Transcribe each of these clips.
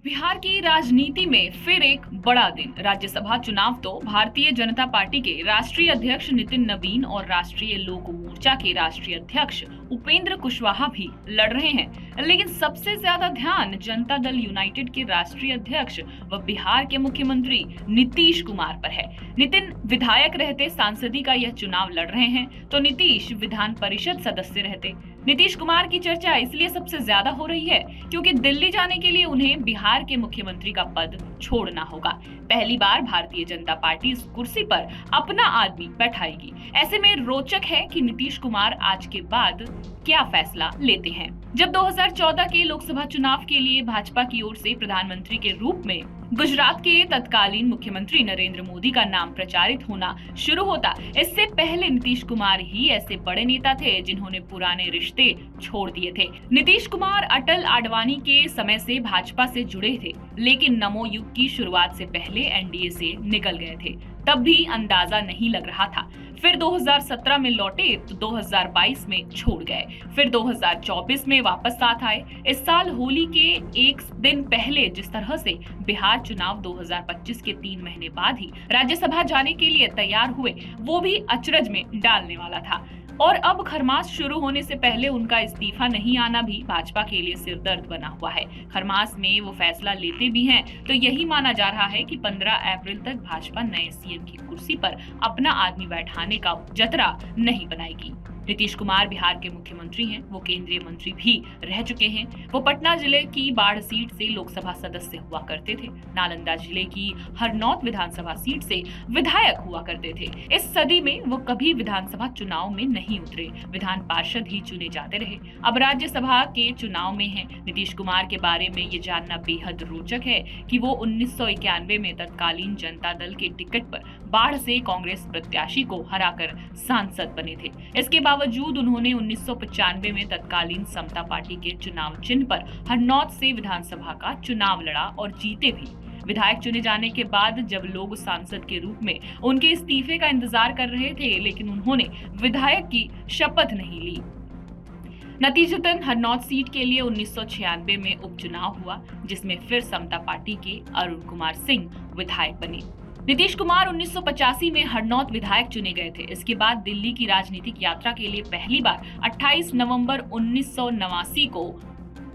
बिहार की राजनीति में फिर एक बड़ा दिन। राज्यसभा चुनाव तो भारतीय जनता पार्टी के राष्ट्रीय अध्यक्ष नितिन नवीन और राष्ट्रीय लोक मोर्चा के राष्ट्रीय अध्यक्ष उपेंद्र कुशवाहा भी लड़ रहे हैं, लेकिन सबसे ज्यादा ध्यान जनता दल यूनाइटेड के राष्ट्रीय अध्यक्ष व बिहार के मुख्यमंत्री नीतीश कुमार पर है। नितिन विधायक रहते सांसदी का यह चुनाव लड़ रहे हैं, तो नीतीश विधान परिषद सदस्य रहते। नीतीश कुमार की चर्चा इसलिए सबसे ज्यादा हो रही है क्योंकि दिल्ली जाने के लिए उन्हें बिहार के मुख्यमंत्री का पद छोड़ना होगा। पहली बार भारतीय जनता पार्टी इस कुर्सी पर अपना आदमी बैठाएगी। ऐसे में रोचक है कि नीतीश कुमार आज के बाद क्या फैसला लेते हैं। जब 2014 के लोकसभा चुनाव के लिए भाजपा की ओर से प्रधानमंत्री के रूप में गुजरात के तत्कालीन मुख्यमंत्री नरेंद्र मोदी का नाम प्रचारित होना शुरू होता, इससे पहले नीतीश कुमार ही ऐसे बड़े नेता थे जिन्होंने पुराने रिश्ते छोड़ दिए थे। नीतीश कुमार अटल आडवाणी के समय से भाजपा से जुड़े थे, लेकिन नमो युग की शुरुआत से पहले एनडीए से निकल गए थे। तब भी अंदाजा नहीं लग रहा था। फिर 2017 में लौटे तो 2022 में छोड़ गए, फिर 2024 में वापस साथ आए। इस साल होली के एक दिन पहले जिस तरह से बिहार चुनाव 2025 के 3 महीने बाद ही राज्यसभा जाने के लिए तैयार हुए, वो भी अचरज में डालने वाला था। और अब खरमास शुरू होने से पहले उनका इस्तीफा नहीं आना भी भाजपा के लिए सिरदर्द बना हुआ है। खरमास में वो फैसला लेते भी हैं तो यही माना जा रहा है कि 15 अप्रैल तक भाजपा नए सीएम की कुर्सी पर अपना आदमी बैठाने का जतरा नहीं बनाएगी। नीतीश कुमार बिहार के मुख्यमंत्री हैं, वो केंद्रीय मंत्री भी रह चुके हैं। वो पटना जिले की बाढ़ सीट से लोकसभा सदस्य हुआ करते थे। नालंदा जिले की हरनौत विधानसभा सीट से विधायक हुआ करते थे। इस सदी में वो कभी विधानसभा चुनाव में नहीं उतरे, विधान पार्षद ही चुने जाते रहे। अब राज्यसभा के चुनाव में हैं। नीतीश कुमार के बारे में ये जानना बेहद रोचक है कि वो 1991 में तत्कालीन जनता दल के टिकट पर बाढ़ से कांग्रेस प्रत्याशी को हराकर सांसद बने थे। इसके बावजूद उन्होंने 1995 में तत्कालीन समता पार्टी के चुनाव चिन्ह पर हरनौत से विधानसभा का चुनाव लड़ा और जीते भी। विधायक चुने जाने के बाद जब लोग सांसद के रूप में उनके इस्तीफे का इंतजार कर रहे थे, लेकिन उन्होंने विधायक की शपथ नहीं ली। नतीजतन हरनौत सीट के लिए 1996 में उपचुनाव हुआ, जिसमें फिर समता पार्टी के अरुण कुमार सिंह विधायक बने। नीतीश कुमार 1985 में हरनौत विधायक चुने गए थे। इसके बाद दिल्ली की राजनीतिक यात्रा के लिए पहली बार 28 नवंबर 1989 को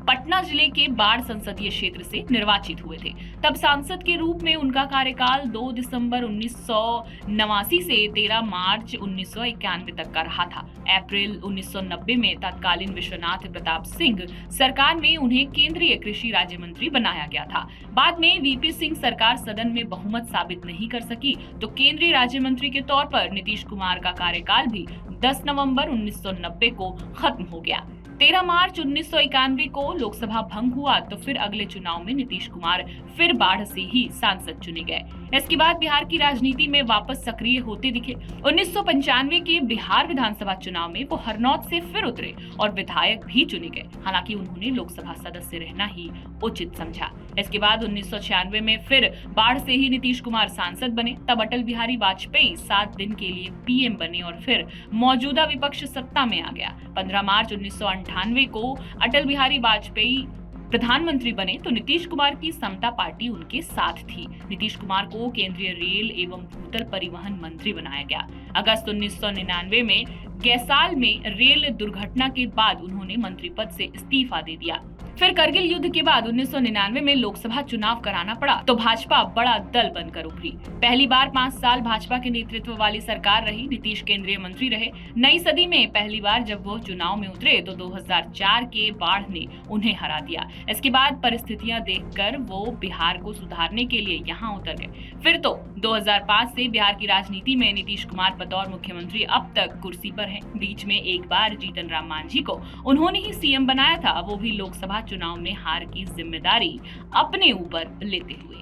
पटना जिले के बाढ़ संसदीय क्षेत्र से निर्वाचित हुए थे। तब सांसद के रूप में उनका कार्यकाल 2 दिसंबर 1989 से 13 मार्च 1991 तक का रहा था। अप्रैल 1990 में तत्कालीन विश्वनाथ प्रताप सिंह सरकार में उन्हें केंद्रीय कृषि राज्य मंत्री बनाया गया था। बाद में वीपी सिंह सरकार सदन में बहुमत साबित नहीं कर सकी, तो केंद्रीय राज्य मंत्री के तौर पर नीतीश कुमार का कार्यकाल भी 10 नवंबर 1990 को खत्म हो गया। 13 मार्च 1991 को लोकसभा भंग हुआ, तो फिर अगले चुनाव में नीतीश कुमार फिर बाढ़ से ही सांसद चुने गए। इसके बाद बिहार की राजनीति में वापस सक्रिय होते दिखे। 1995 के बिहार विधानसभा चुनाव में वो हरनौत से फिर उतरे और विधायक भी चुने गए। हालांकि उन्होंने लोकसभा सदस्य रहना ही उचित समझा। इसके बाद 1996 में फिर बाढ़ से ही नीतीश कुमार सांसद बने। तब अटल बिहारी वाजपेयी 7 दिन के लिए पीएम बने और फिर मौजूदा विपक्ष सत्ता में आ गया। 15 मार्च 1998 को अटल बिहारी वाजपेयी प्रधानमंत्री बने तो नीतीश कुमार की समता पार्टी उनके साथ थी। नीतीश कुमार को केंद्रीय रेल एवं भूतल परिवहन मंत्री बनाया गया। अगस्त 1999 में गैसाल में रेल दुर्घटना के बाद उन्होंने मंत्री पद से इस्तीफा दे दिया। फिर करगिल युद्ध के बाद 1999 में लोकसभा चुनाव कराना पड़ा, तो भाजपा बड़ा दल बनकर उभरी। पहली बार 5 साल भाजपा के नेतृत्व वाली सरकार रही। नीतीश केंद्रीय मंत्री रहे। नई सदी में पहली बार जब वो चुनाव में उतरे तो 2004 के बाढ़ ने उन्हें हरा दिया। इसके बाद परिस्थितियां देखकर वो बिहार को सुधारने के लिए यहाँ उतर गए। फिर तो 2005 से बिहार की राजनीति में नीतीश कुमार बतौर मुख्यमंत्री अब तक कुर्सी पर हैं। बीच में एक बार जीतन राम मांझी को उन्होंने ही सीएम बनाया था, वो भी लोकसभा चुनाव में हार की जिम्मेदारी अपने ऊपर लेते हुए।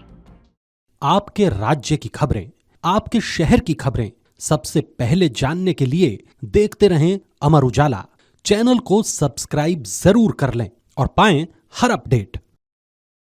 आपके राज्य की खबरें, आपके शहर की खबरें सबसे पहले जानने के लिए देखते रहें अमर उजाला। चैनल को सब्सक्राइब जरूर कर लें और पाएं हर अपडेट।